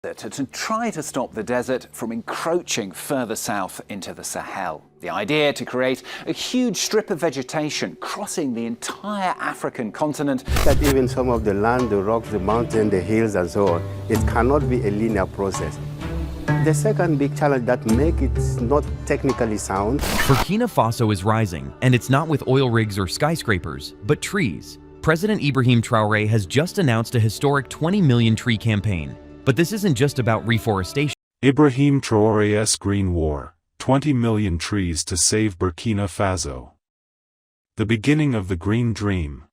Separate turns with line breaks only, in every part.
to try to stop the desert from encroaching further south into the Sahel. The idea to create a huge strip of vegetation crossing the entire African continent.
That even some of the land, the rocks, the mountains, the hills and so on, it cannot be a linear process. The second big challenge that makes it not technically sound.
Burkina Faso is rising, and it's not with oil rigs or skyscrapers, but trees. President Ibrahim Traoré has just announced a historic 20 million tree campaign. But this isn't just about reforestation.
Ibrahim Traoré'S Green War, 20 million trees to save Burkina Faso. The beginning of the Green Dream.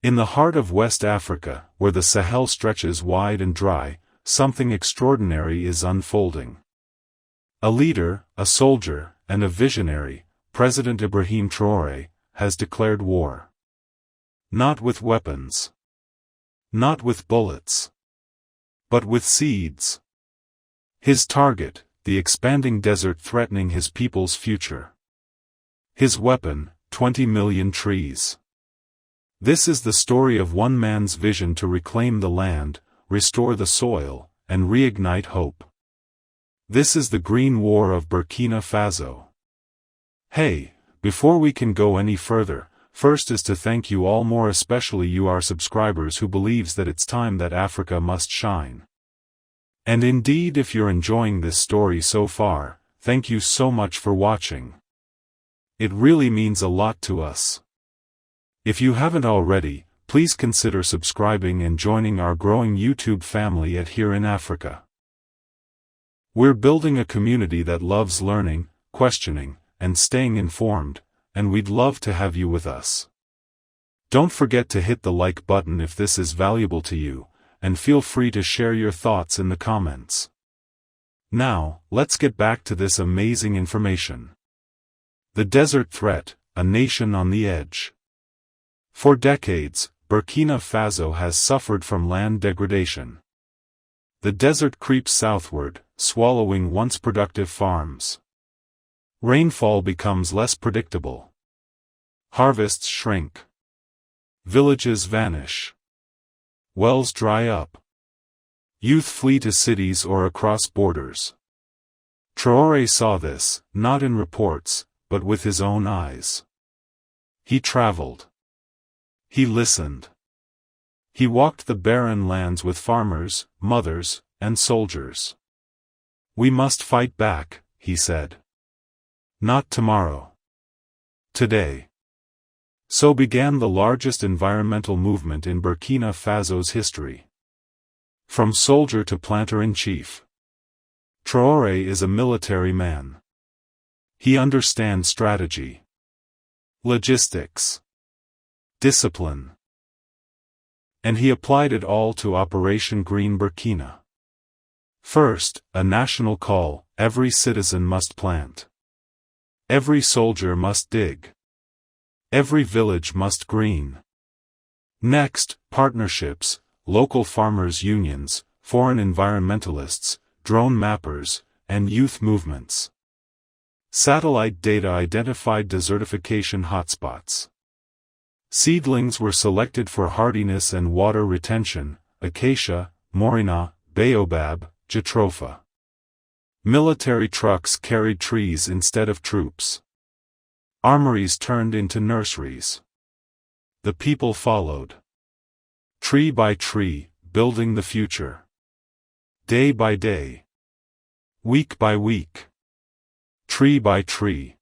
In the heart of West Africa, where the Sahel stretches wide and dry, something extraordinary is unfolding. A leader, a soldier, and a visionary, President Ibrahim Traoré, has declared war. Not with weapons. Not with bullets. But with seeds. His target, the expanding desert threatening his people's future. His weapon, 20 million trees. This is the story of one man's vision to reclaim the land, restore the soil, and reignite hope. This is the Green War of Burkina Faso. Hey, before we can go any further, first is to thank you all, more especially you our subscribers who believes that it's time that Africa must shine. And indeed, if you're enjoying this story so far, thank you so much for watching. It really means a lot to us. If you haven't already, please consider subscribing and joining our growing YouTube family at Herein-Africa. We're building a community that loves learning, questioning, and staying informed, and we'd love to have you with us. Don't forget to hit the like button if this is valuable to you, and feel free to share your thoughts in the comments. Now, let's get back to this amazing information. The desert threat, a nation on the edge. For decades, Burkina Faso has suffered from land degradation. The desert creeps southward, swallowing once productive farms. Rainfall becomes less predictable. Harvests shrink. Villages vanish. Wells dry up. Youth flee to cities or across borders. Traoré saw this, not in reports, but with his own eyes. He traveled. He listened. He walked the barren lands with farmers, mothers, and soldiers. We must fight back, he said. Not tomorrow. Today. So began the largest environmental movement in Burkina Faso's history. From soldier to planter-in-chief. Traoré is a military man. He understands strategy. Logistics. Discipline. And he applied it all to Operation Green Burkina. First, a national call: every citizen must plant. Every soldier must dig. Every village must green. Next, partnerships, local farmers' unions, foreign environmentalists, drone mappers, and youth movements. Satellite data identified desertification hotspots. Seedlings were selected for hardiness and water retention: acacia, morina, baobab, jatropha. Military trucks carried trees instead of troops. Armories turned into nurseries. The people followed. Tree by tree, building the future. Day by day. Week by week. Tree by tree.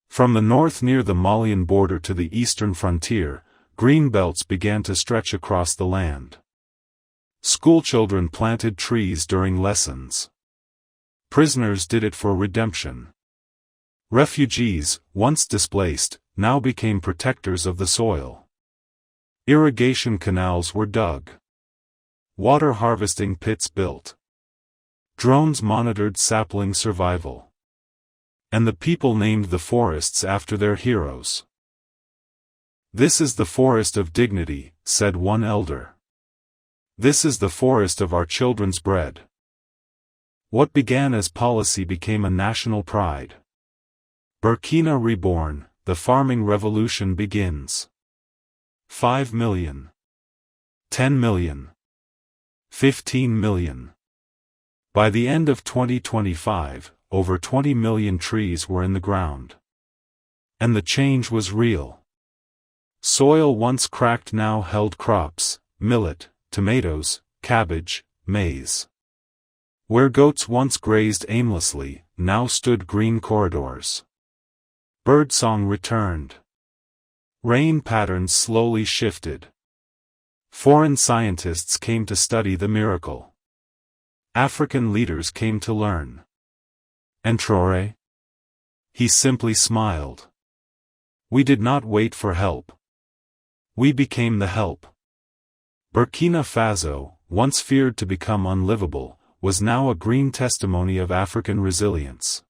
From the north near the Malian border to the eastern frontier, green belts began to stretch across the land. Schoolchildren planted trees during lessons. Prisoners did it for redemption. Refugees, once displaced, now became protectors of the soil. Irrigation canals were dug. Water harvesting pits built. Drones monitored sapling survival. And the people named the forests after their heroes. This is the forest of dignity, said one elder. This is the forest of our children's bread. What began as policy became a national pride. Burkina reborn, the farming revolution begins. 5 million. 10 million. 15 million. By the end of 2025, over 20 million trees were in the ground. And the change was real. Soil once cracked now held crops: millet, tomatoes, cabbage, maize. Where goats once grazed aimlessly, now stood green corridors. Birdsong returned. Rain patterns slowly shifted. Foreign scientists came to study the miracle. African leaders came to learn. And Traoré? He simply smiled. We did not wait for help. We became the help. Burkina Faso, once feared to become unlivable, was now a green testimony of African resilience.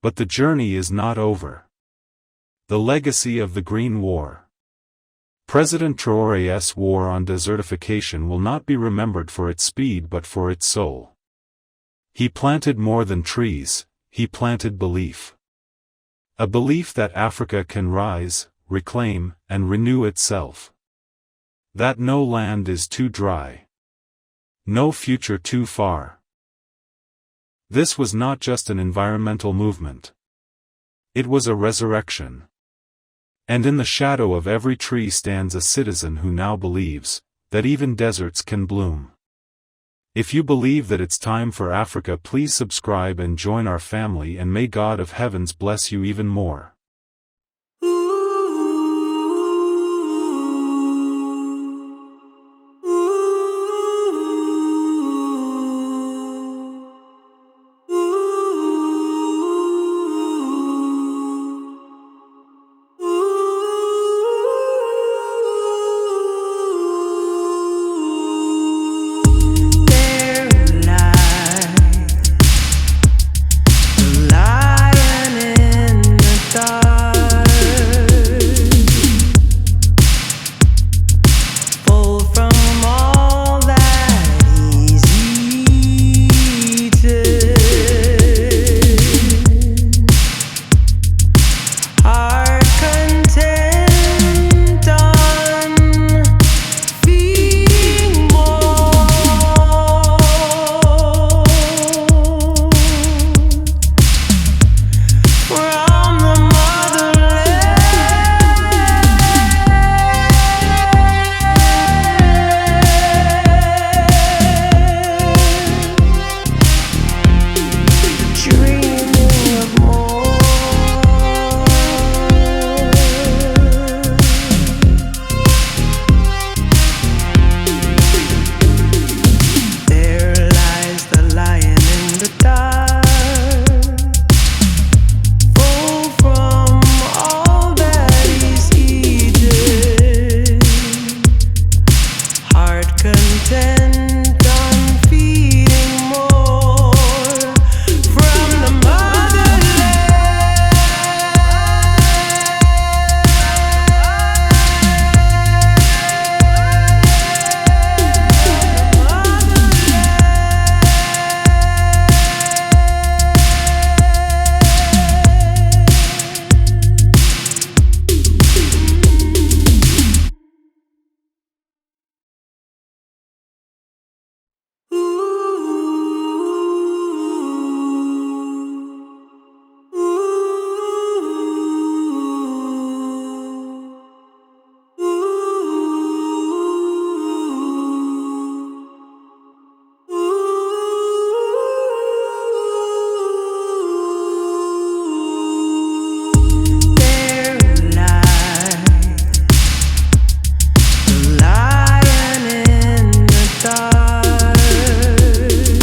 But the journey is not over. The legacy of the Green War. President Traoré's war on desertification will not be remembered for its speed but for its soul. He planted more than trees, he planted belief. A belief that Africa can rise, reclaim, and renew itself. That no land is too dry. No future too far. This was not just an environmental movement. It was a resurrection. And in the shadow of every tree stands a citizen who now believes that even deserts can bloom. If you believe that it's time for Africa, please subscribe and join our family, and may God of heavens bless you even more.